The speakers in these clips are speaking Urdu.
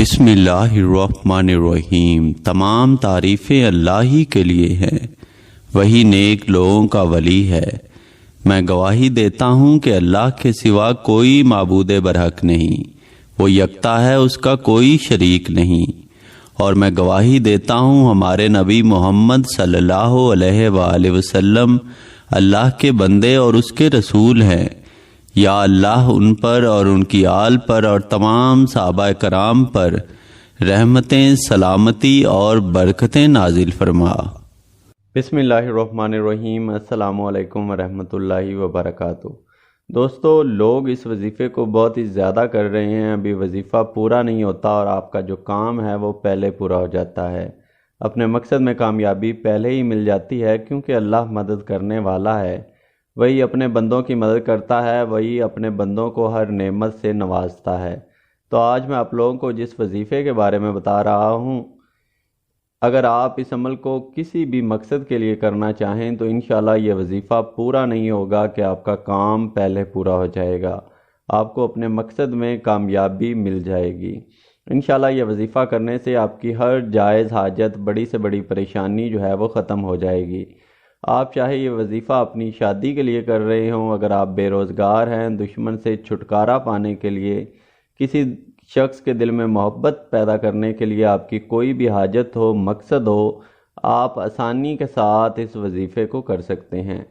بسم اللہ الرحمن الرحیم۔ تمام تعریفیں اللہ ہی کے لیے ہیں، وہی نیک لوگوں کا ولی ہے۔ میں گواہی دیتا ہوں کہ اللہ کے سوا کوئی معبود برحق نہیں، وہ یکتا ہے، اس کا کوئی شریک نہیں۔ اور میں گواہی دیتا ہوں ہمارے نبی محمد صلی اللہ علیہ وآلہ وسلم اللہ کے بندے اور اس کے رسول ہیں۔ یا اللہ ان پر اور ان کی آل پر اور تمام صحابہ کرام پر رحمتیں، سلامتی اور برکتیں نازل فرما۔ بسم اللہ الرحمن الرحیم۔ السلام علیکم ورحمۃ اللہ وبرکاتہ۔ دوستو، لوگ اس وظیفے کو بہت ہی زیادہ کر رہے ہیں، ابھی وظیفہ پورا نہیں ہوتا اور آپ کا جو کام ہے وہ پہلے پورا ہو جاتا ہے۔ اپنے مقصد میں کامیابی پہلے ہی مل جاتی ہے، کیونکہ اللہ مدد کرنے والا ہے۔ وہی اپنے بندوں کی مدد کرتا ہے، وہی اپنے بندوں کو ہر نعمت سے نوازتا ہے۔ تو آج میں آپ لوگوں کو جس وظیفے کے بارے میں بتا رہا ہوں، اگر آپ اس عمل کو کسی بھی مقصد کے لیے کرنا چاہیں تو انشاءاللہ یہ وظیفہ پورا نہیں ہوگا کہ آپ کا کام پہلے پورا ہو جائے گا، آپ کو اپنے مقصد میں کامیابی مل جائے گی۔ انشاءاللہ یہ وظیفہ کرنے سے آپ کی ہر جائز حاجت، بڑی سے بڑی پریشانی جو ہے وہ ختم ہو جائے گی۔ آپ چاہے یہ وظیفہ اپنی شادی کے لیے کر رہے ہوں، اگر آپ بے روزگار ہیں، دشمن سے چھٹکارا پانے کے لیے، کسی شخص کے دل میں محبت پیدا کرنے کے لیے، آپ کی کوئی بھی حاجت ہو، مقصد ہو، آپ آسانی کے ساتھ اس وظیفے کو کر سکتے ہیں۔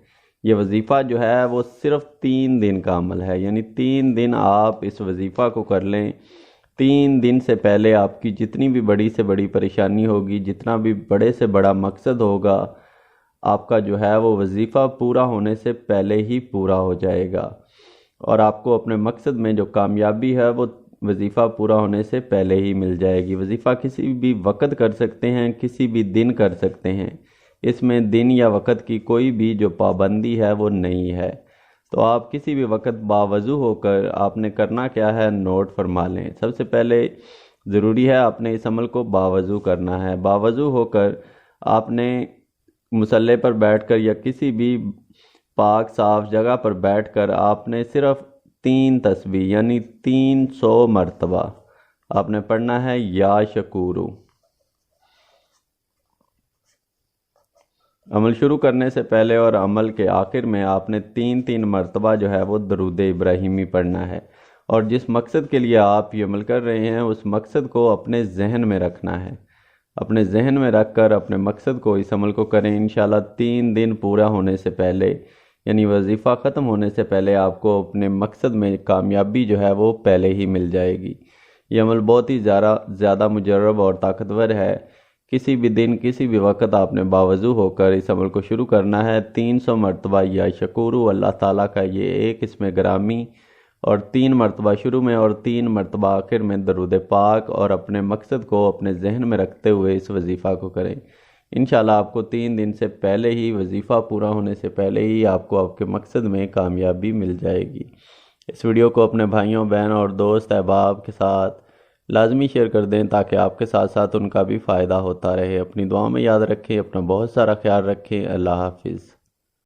یہ وظیفہ جو ہے وہ صرف 3 دن کا عمل ہے، یعنی 3 دن آپ اس وظیفہ کو کر لیں۔ 3 دن سے پہلے آپ کی جتنی بھی بڑی سے بڑی پریشانی ہوگی، جتنا بھی بڑے سے بڑا مقصد ہوگا، آپ کا جو ہے وہ وظیفہ پورا ہونے سے پہلے ہی پورا ہو جائے گا، اور آپ کو اپنے مقصد میں جو کامیابی ہے وہ وظیفہ پورا ہونے سے پہلے ہی مل جائے گی۔ وظیفہ کسی بھی وقت کر سکتے ہیں، کسی بھی دن کر سکتے ہیں، اس میں دن یا وقت کی کوئی بھی جو پابندی ہے وہ نہیں ہے۔ تو آپ کسی بھی وقت باوضو ہو کر آپ نے کرنا کیا ہے، نوٹ فرما لیں۔ سب سے پہلے ضروری ہے آپ نے اس عمل کو باوضو کرنا ہے۔ باوضو ہو کر آپ نے مصلی پر بیٹھ کر یا کسی بھی پاک صاف جگہ پر بیٹھ کر آپ نے صرف 3 تسبیح یعنی 300 مرتبہ آپ نے پڑھنا ہے، یا شکورو۔ عمل شروع کرنے سے پہلے اور عمل کے آخر میں آپ نے 3 مرتبہ جو ہے وہ درود ابراہیمی پڑھنا ہے، اور جس مقصد کے لیے آپ یہ عمل کر رہے ہیں اس مقصد کو اپنے ذہن میں رکھنا ہے۔ اپنے ذہن میں رکھ کر اپنے مقصد کو، اس عمل کو کریں۔ انشاءاللہ 3 دن پورا ہونے سے پہلے، یعنی وظیفہ ختم ہونے سے پہلے، آپ کو اپنے مقصد میں کامیابی جو ہے وہ پہلے ہی مل جائے گی۔ یہ عمل بہت ہی زیادہ مجرب اور طاقتور ہے۔ کسی بھی دن، کسی بھی وقت آپ نے باوضو ہو کر اس عمل کو شروع کرنا ہے۔ 300 مرتبہ یا شکورو، اللہ تعالیٰ کا یہ ایک اسم گرامی، اور 3 مرتبہ شروع میں اور 3 مرتبہ آخر میں درود پاک، اور اپنے مقصد کو اپنے ذہن میں رکھتے ہوئے اس وظیفہ کو کریں۔ انشاءاللہ آپ کو 3 دن سے پہلے ہی، وظیفہ پورا ہونے سے پہلے ہی آپ کو آپ کے مقصد میں کامیابی مل جائے گی۔ اس ویڈیو کو اپنے بھائیوں، بہن اور دوست احباب کے ساتھ لازمی شیئر کر دیں، تاکہ آپ کے ساتھ ساتھ ان کا بھی فائدہ ہوتا رہے۔ اپنی دعاؤں میں یاد رکھیں، اپنا بہت سارا خیال رکھیں۔ اللہ حافظ۔